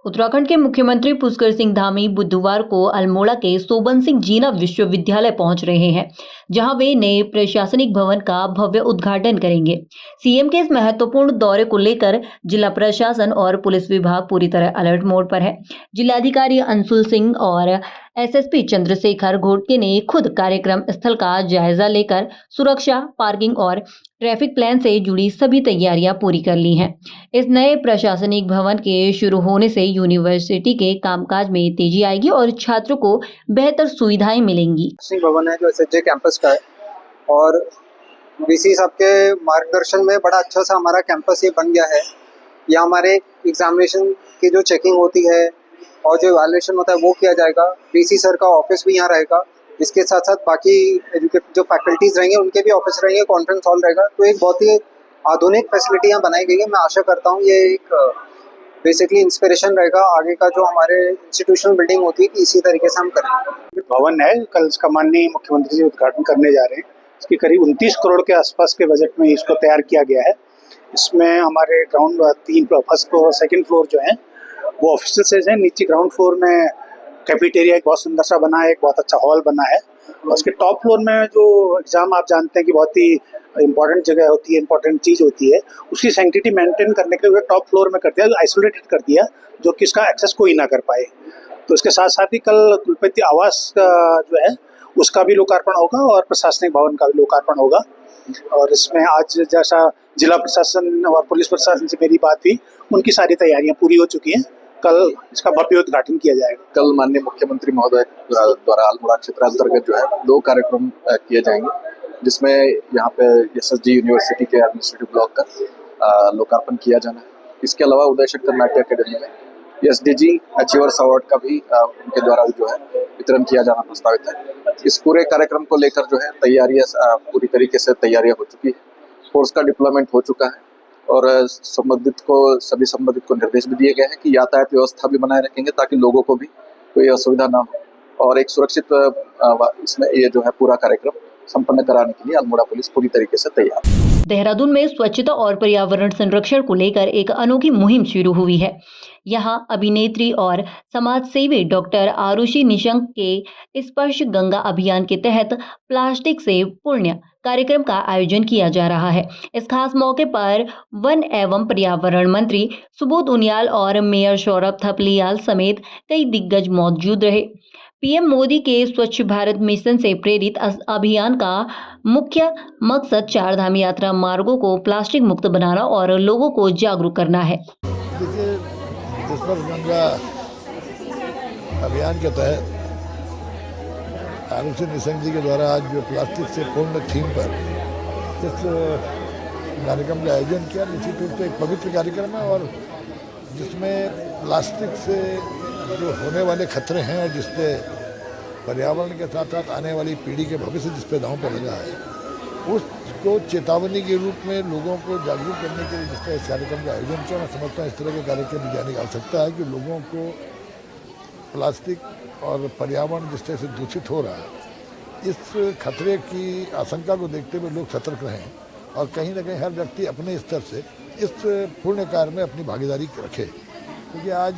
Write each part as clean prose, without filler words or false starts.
उत्तराखंड के मुख्यमंत्री पुष्कर सिंह धामी बुधवार को अल्मोड़ा के सोबन सिंह जीना विश्वविद्यालय पहुंच रहे हैं, जहां वे नए प्रशासनिक भवन का भव्य उद्घाटन करेंगे। सीएम के इस महत्वपूर्ण दौरे को लेकर जिला प्रशासन और पुलिस विभाग पूरी तरह अलर्ट मोड पर है। जिलाधिकारी अंशुल सिंह और एसएसपी चंद्रशेखर घोटके ने खुद कार्यक्रम स्थल का जायजा लेकर सुरक्षा, पार्किंग और ट्रैफिक प्लान से जुड़ी सभी तैयारियां पूरी कर ली हैं। इस नए प्रशासनिक भवन के शुरू होने से यूनिवर्सिटी के कामकाज में तेजी आएगी और छात्रों को बेहतर सुविधाएं मिलेंगी। भवन है जो एसएचजे कैंपस का है और वीसी साहब के मार्गदर्शन में बड़ा अच्छा सा हमारा कैंपस ये बन गया है। यहाँ हमारे एग्जामिनेशन की जो चेकिंग होती है और जो इवैल्यूएशन होता है वो किया जाएगा। वीसी सर का ऑफिस भी यहाँ रहेगा। इसके साथ साथ बाकी जो फैकल्टीज रहेंगे उनके भी ऑफिस रहेंगे, कॉन्फ्रेंस हॉल रहेगा। तो एक बहुत ही आधुनिक फैसिलिटी यहाँ बनाई गई है। मैं आशा करता हूँ ये एक बेसिकली इंस्पिरेशन रहेगा आगे का जो हमारे इंस्टीट्यूशनल बिल्डिंग होती है कि इसी तरीके से हम करें। भवन है, कल इसका माननीय मुख्यमंत्री जी उद्घाटन करने जा रहे हैं। इसकी करीब 29 करोड़ के आसपास के बजट में इसको तैयार किया गया है। इसमें हमारे ग्राउंड 3 फर्स्ट फ्लोर और सेकंड फ्लोर जो है वो ऑफिसेज हैं। नीचे ग्राउंड फ्लोर में कैफेटेरिया एक बहुत सुंदर सा बना है, एक बहुत अच्छा हॉल बना है। और उसके टॉप फ्लोर में जो एग्जाम आप जानते हैं कि बहुत ही इंपॉर्टेंट जगह होती है, इंपॉर्टेंट चीज़ होती है, उसकी सैंक्टिटी मेंटेन करने के लिए टॉप फ्लोर में कर दिया, आइसोलेटेड कर दिया, जो कि इसका एक्सेस कोई ना कर पाए। तो इसके साथ साथ ही कल कुलपति आवास का जो है उसका भी लोकार्पण होगा और प्रशासनिक भवन का भी लोकार्पण होगा। और इसमें आज जैसा जिला प्रशासन और पुलिस प्रशासन से मेरी बात हुई, उनकी सारी तैयारियां पूरी हो चुकी हैं। कल इसका भव्य उद्घाटन किया जाएगा। कल माननीय मुख्यमंत्री महोदय द्वारा अल्मोड़ा क्षेत्र अंतर्गत जो है 2 कार्यक्रम किए जाएंगे, जिसमें यहाँ पे एसएसजी यूनिवर्सिटी के एडमिनिस्ट्रेटिव ब्लॉक का लोकार्पण किया जाना है। इसके अलावा उदय शंकर नाट्य अकेडमी में एसडीजी अचीवर्स अवार्ड का भी उनके द्वारा जो है वितरण किया जाना प्रस्तावित है। इस पूरे कार्यक्रम को लेकर जो है तैयारियां पूरी तरीके से तैयारियां हो चुकी है। फोर्स का डिप्लॉयमेंट हो चुका है और सभी संबंधित को निर्देश भी दिए गए हैं कि यातायात व्यवस्था भी बनाए रखेंगे ताकि लोगों को भी कोई असुविधा ना हो। और एक सुरक्षित इसमें ये जो है पूरा कार्यक्रम संपन्न कराने के लिए अल्मोड़ा पुलिस पूरी तरीके से तैयार है। देहरादून में स्वच्छता और पर्यावरण संरक्षण को लेकर एक अनोखी मुहिम शुरू हुई है। यहां अभिनेत्री और समाज सेवी डॉक्टर आरुषि निशंक के स्पर्श गंगा अभियान के तहत प्लास्टिक से पुण्य कार्यक्रम का आयोजन किया जा रहा है। इस खास मौके पर वन एवं पर्यावरण मंत्री सुबोध उनियाल और मेयर सौरभ थपलियाल समेत कई दिग्गज मौजूद रहे। पीएम मोदी के स्वच्छ भारत मिशन से प्रेरित अभियान का मुख्य मकसद 4 धाम यात्रा मार्गों को प्लास्टिक मुक्त बनाना और लोगों को जागरूक करना है। देखिए, स्पर्श गंगा अभियान के तहत आरुषि निशंक जी के द्वारा आज जो प्लास्टिक से पूर्ण थीम पर इस कार्यक्रम का आयोजन किया, निश्चित रूप से एक पवित्र कार्यक्रम है और जिसमें प्लास्टिक से जो होने वाले खतरे हैं और जिससे पर्यावरण के साथ साथ आने वाली पीढ़ी के भविष्य जिस पे दांव पे लगा है, उसको चेतावनी के रूप में लोगों को जागरूक करने के लिए जिस तरह इस कार्यक्रम का आयोजन किया, मैं समझता हूँ इस तरह के कार्यक्रम में जाने की आवश्यकता है कि लोगों को प्लास्टिक और पर्यावरण जिस तरह से दूषित हो रहा है, इस खतरे की आशंका को देखते हुए लोग सतर्क रहें और कहीं ना कहीं हर व्यक्ति अपने स्तर से इस पुण्य कार्य में अपनी भागीदारी रखे। क्योंकि आज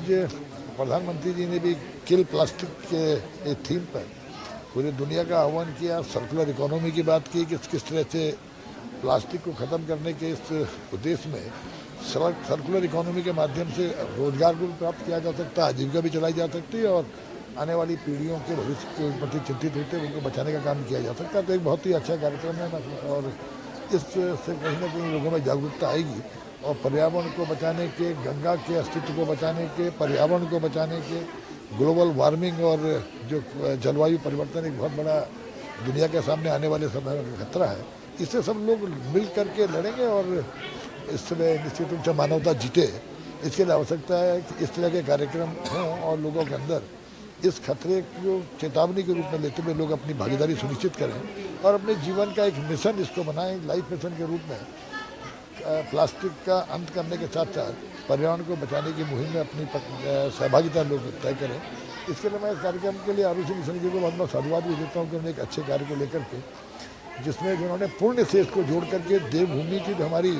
प्रधानमंत्री जी ने भी किल प्लास्टिक के थीम पर पूरी दुनिया का आह्वान किया, सर्कुलर इकोनॉमी की बात की कि किस तरह से प्लास्टिक को ख़त्म करने के इस उद्देश्य में सर्कुलर इकोनॉमी के माध्यम से रोजगार को प्राप्त किया जा सकता है, आजीविका भी चलाई जा सकती है और आने वाली पीढ़ियों के भविष्य के प्रति चिंतित होते हैं उनको बचाने का काम किया जा सकता है। तो एक बहुत ही अच्छा कार्यक्रम है और इससे कहीं ना कहीं लोगों में जागरूकता आएगी और पर्यावरण को बचाने के, गंगा के अस्तित्व को बचाने के, पर्यावरण को बचाने के, ग्लोबल वार्मिंग और जो जलवायु परिवर्तन एक बहुत बड़ा दुनिया के सामने आने वाले समय का खतरा है, इससे सब लोग मिल करके लड़ेंगे और इसमें निश्चित रूप से मानवता जीते। इसके लिए आवश्यकता है कि इस तरह के कार्यक्रम हों और लोगों के अंदर इस खतरे को चेतावनी के रूप में लेते हुए लोग अपनी भागीदारी सुनिश्चित करें और अपने जीवन का एक मिशन इसको बनाएं, लाइफ मिशन के रूप में प्लास्टिक का अंत करने के साथ साथ पर्यावरण को बचाने की मुहिम में अपनी सहभागिता लोग तय करें। इसके लिए मैं इस कार्यक्रम के लिए आरुषि निशंक जी को बहुत बहुत साधुवाद भी देता हूँ कि उन्होंने एक अच्छे कार्य को लेकर के जिसमें जिन्होंने पुण्य से इसको जोड़ करके देवभूमि की जो हमारी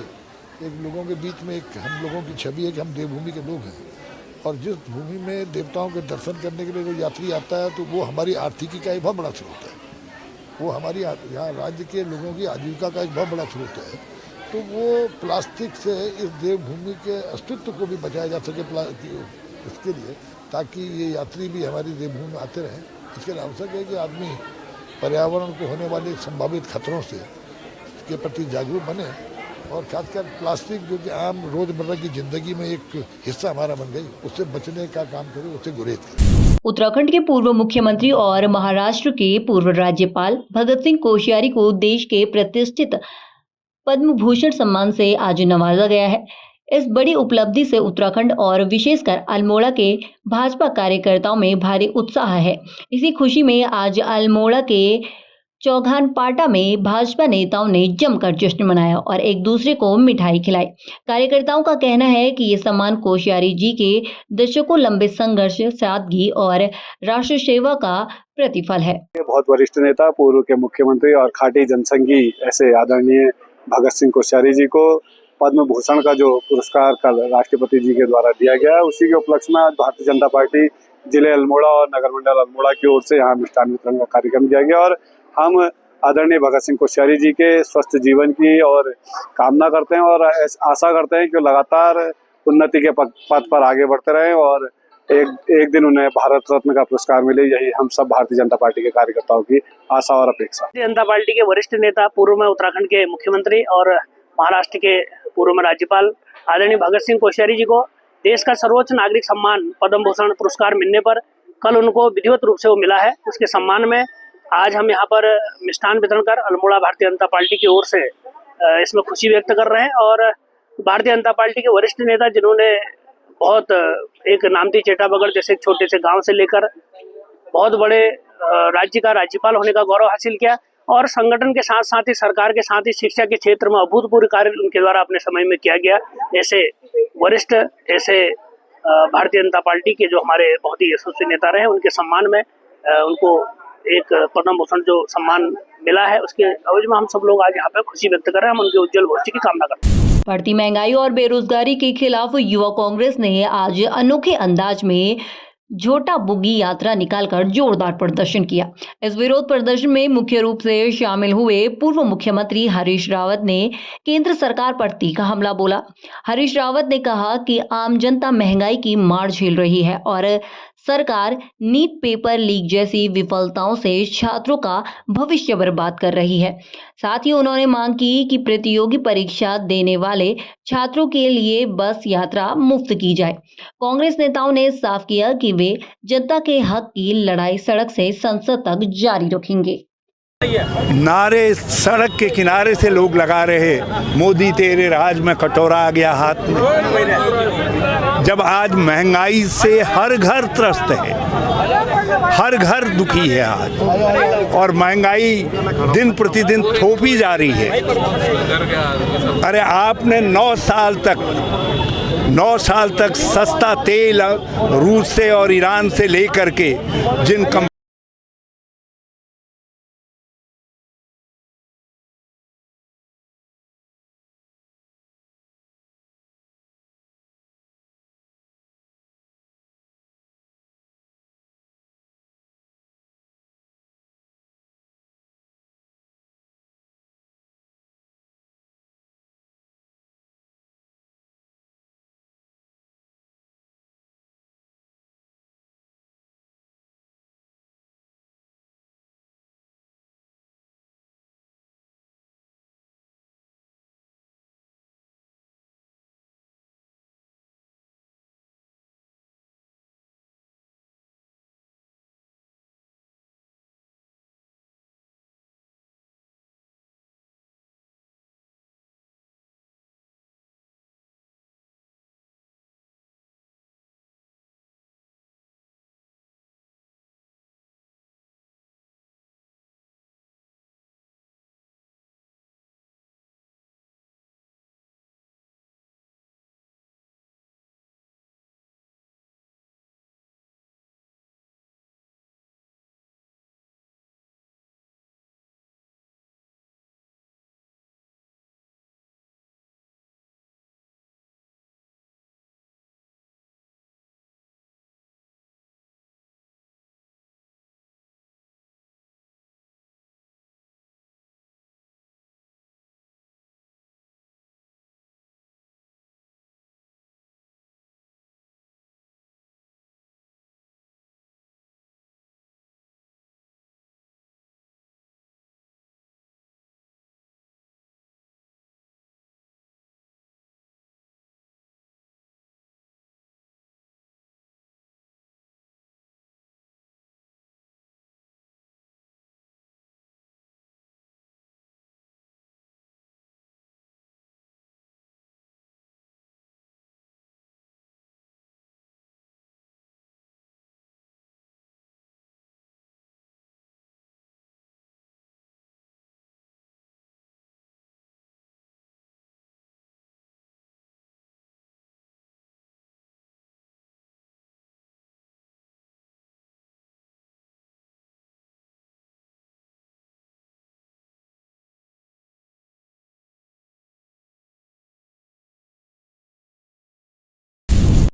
एक लोगों के बीच में एक हम लोगों की छवि है कि हम देवभूमि के लोग हैं, और जिस भूमि में देवताओं के दर्शन करने के लिए जो यात्री आता है तो वो हमारी आर्थिकी का एक बहुत बड़ा स्रोत है। वो हमारी यहाँ राज्य के लोगों की आजीविका का एक बहुत बड़ा स्रोत है। तो वो प्लास्टिक से इस देवभूमि के अस्तित्व को भी बचाया जा सके इसके लिए, ताकि ये यात्री भी हमारी देवभूमि में आते रहें। इसके लिए आवश्यक है कि आदमी पर्यावरण को होने वाले संभावित खतरों से के प्रति जागरूक बने, और खासकर प्लास्टिक जो कि आम रोजमर्रा की जिंदगी में एक हिस्सा हमारा बन गई, उससे बचने का काम करें, उससे गुरेज करें। उत्तराखंड के पूर्व मुख्यमंत्री और महाराष्ट्र के पूर्व राज्यपाल भगत सिंह कोश्यारी को देश के प्रतिष्ठित पद्म भूषण सम्मान से आज नवाजा गया है। इस बड़ी उपलब्धि से उत्तराखंड और विशेषकर अल्मोड़ा के भाजपा कार्यकर्ताओं में भारी उत्साह है। इसी खुशी में आज अल्मोड़ा के चौघानपाटा में भाजपा नेताओं ने जमकर जश्न मनाया और एक दूसरे को मिठाई खिलाई। कार्यकर्ताओं का कहना है कि ये सम्मान कोश्यारी जी के दशकों लंबे संघर्ष, सादगी और राष्ट्र सेवा का प्रतिफल है। बहुत वरिष्ठ नेता, पूर्व के मुख्यमंत्री और खाटी जनसंघी ऐसे आदरणीय भगत सिंह कोश्यारी जी को पद्म भूषण का जो पुरस्कार कल राष्ट्रपति जी के द्वारा दिया गया है, उसी के उपलक्ष्य में आज भारतीय जनता पार्टी जिले अल्मोड़ा और नगर मंडल अल्मोड़ा की ओर से यहाँ मिष्ठान वितरण का कार्यक्रम किया गया। और हम आदरणीय भगत सिंह कोश्यारी जी के स्वस्थ जीवन की और कामना करते हैं और आशा करते हैं कि लगातार उन्नति के पथ पर आगे बढ़ते रहें और एक दिन उन्हें भारत रत्न का पुरस्कार मिले। यही हम सब भारतीय जनता पार्टी के कार्यकर्ताओं की आशा और अपेक्षा। भारतीय जनता पार्टी के वरिष्ठ नेता, पूर्व में उत्तराखंड के मुख्यमंत्री और महाराष्ट्र के पूर्व में राज्यपाल आदरणीय भगत सिंह कोश्यारी जी को देश का सर्वोच्च नागरिक सम्मान पद्म भूषण पुरस्कार मिलने पर कल उनको विधिवत रूप से वो मिला है। उसके सम्मान में आज हम यहाँ पर मिष्ठान वितरण कर अल्मोड़ा भारतीय जनता पार्टी की ओर से इसमें खुशी व्यक्त कर रहे हैं। और भारतीय जनता पार्टी के वरिष्ठ नेता जिन्होंने बहुत एक नामती चेटाबगढ़ जैसे एक छोटे से गांव से लेकर बहुत बड़े राज्य का राज्यपाल होने का गौरव हासिल किया और संगठन के साथ साथ ही सरकार के साथ ही शिक्षा के क्षेत्र में अभूतपूर्व कार्य उनके द्वारा अपने समय में किया गया। ऐसे वरिष्ठ, ऐसे भारतीय जनता पार्टी के जो हमारे बहुत ही यशस्वी नेता रहे, उनके सम्मान में उनको एक पद्म भूषण जो सम्मान मिला है, उसके अवज में हम सब लोग आज यहाँ पे खुशी व्यक्त कर रहे हैं। हम उनके उज्जवल भविष्य की कामना करते हैं। बढ़ती महंगाई और बेरोजगारी के खिलाफ युवा कांग्रेस ने आज अनोखे अंदाज में झोटा बुग्गी यात्रा निकालकर जोरदार प्रदर्शन किया। इस विरोध प्रदर्शन में मुख्य रूप से शामिल हुए पूर्व मुख्यमंत्री हरीश रावत ने केंद्र सरकार पर तीखा हमला बोला। हरीश रावत ने कहा कि आम जनता महंगाई की मार झेल रही है और सरकार नीट पेपर लीक जैसी विफलताओं से छात्रों का भविष्य बर्बाद कर रही है। साथ ही उन्होंने मांग की कि प्रतियोगी परीक्षा देने वाले छात्रों के लिए बस यात्रा मुफ्त की जाए। कांग्रेस नेताओं ने साफ किया कि वे जनता के हक की लड़ाई सड़क से संसद तक जारी रखेंगे। नारे सड़क के किनारे से लोग लगा रहे, मोदी तेरे राज में कटोरा आ गया हाथ में। जब आज महंगाई से हर घर त्रस्त है, हर घर दुखी है आज, और महंगाई दिन प्रतिदिन थोपी जा रही है। अरे आपने 9 साल तक सस्ता तेल रूस से और ईरान से लेकर के जिन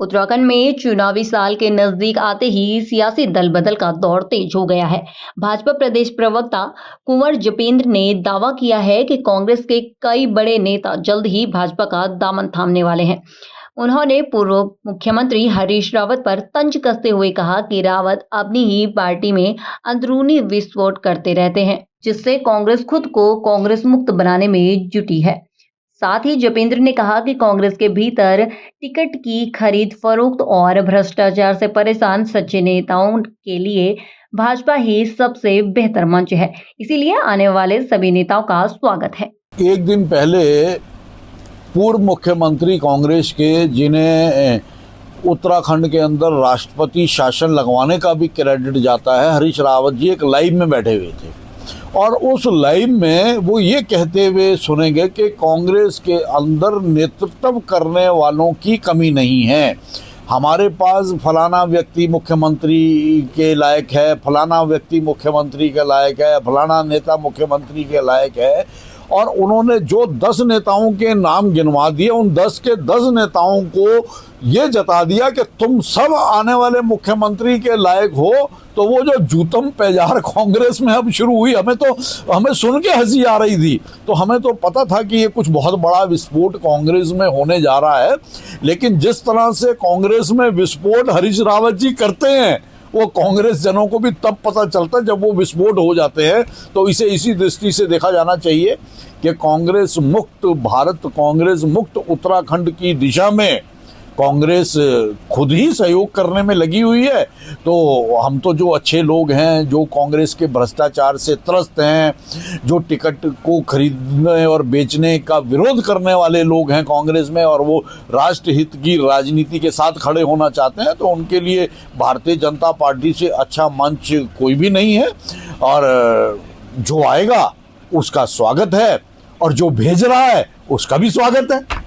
उत्तराखंड में चुनावी साल के नजदीक आते ही सियासी दल बदल का दौर तेज हो गया है। भाजपा प्रदेश प्रवक्ता कुंवर जपेंद्र ने दावा किया है कि कांग्रेस के कई बड़े नेता जल्द ही भाजपा का दामन थामने वाले हैं। उन्होंने पूर्व मुख्यमंत्री हरीश रावत पर तंज कसते हुए कहा कि रावत अपनी ही पार्टी में अंदरूनी विस्फोट करते रहते हैं, जिससे कांग्रेस खुद को कांग्रेस मुक्त बनाने में जुटी है। साथ ही जपेंद्र ने कहा कि कांग्रेस के भीतर टिकट की खरीद फरोख्त और भ्रष्टाचार से परेशान सच्चे नेताओं के लिए भाजपा ही सबसे बेहतर मंच है, इसीलिए आने वाले सभी नेताओं का स्वागत है। एक दिन पहले पूर्व मुख्यमंत्री कांग्रेस के, जिन्हें उत्तराखंड के अंदर राष्ट्रपति शासन लगवाने का भी क्रेडिट जाता है, हरीश रावत जी एक लाइव में बैठे हुए थे और उस लाइव में वो ये कहते हुए सुनेंगे कि कांग्रेस के अंदर नेतृत्व करने वालों की कमी नहीं है। हमारे पास फलाना व्यक्ति मुख्यमंत्री के लायक है, फलाना व्यक्ति मुख्यमंत्री के लायक है, फलाना नेता मुख्यमंत्री के लायक है। और उन्होंने जो 10 नेताओं के नाम गिनवा दिए, उन 10 के 10 नेताओं को ये जता दिया कि तुम सब आने वाले मुख्यमंत्री के लायक हो। तो वो जो जूतम पेजार कांग्रेस में अब शुरू हुई, हमें सुन के हंसी आ रही थी। तो हमें तो पता था कि ये कुछ बहुत बड़ा विस्फोट कांग्रेस में होने जा रहा है, लेकिन जिस तरह से कांग्रेस में विस्फोट हरीश रावत जी करते हैं, वो कांग्रेस जनों को भी तब पता चलता है जब वो विस्फोट हो जाते हैं। तो इसे इसी दृष्टि से देखा जाना चाहिए कि कांग्रेस मुक्त भारत, कांग्रेस मुक्त उत्तराखंड की दिशा में कांग्रेस खुद ही सहयोग करने में लगी हुई है। तो हम तो जो अच्छे लोग हैं, जो कांग्रेस के भ्रष्टाचार से त्रस्त हैं, जो टिकट को खरीदने और बेचने का विरोध करने वाले लोग हैं कांग्रेस में, और वो राष्ट्र हित की राजनीति के साथ खड़े होना चाहते हैं, तो उनके लिए भारतीय जनता पार्टी से अच्छा मंच कोई भी नहीं है। और जो आएगा उसका स्वागत है और जो भेज रहा है उसका भी स्वागत है।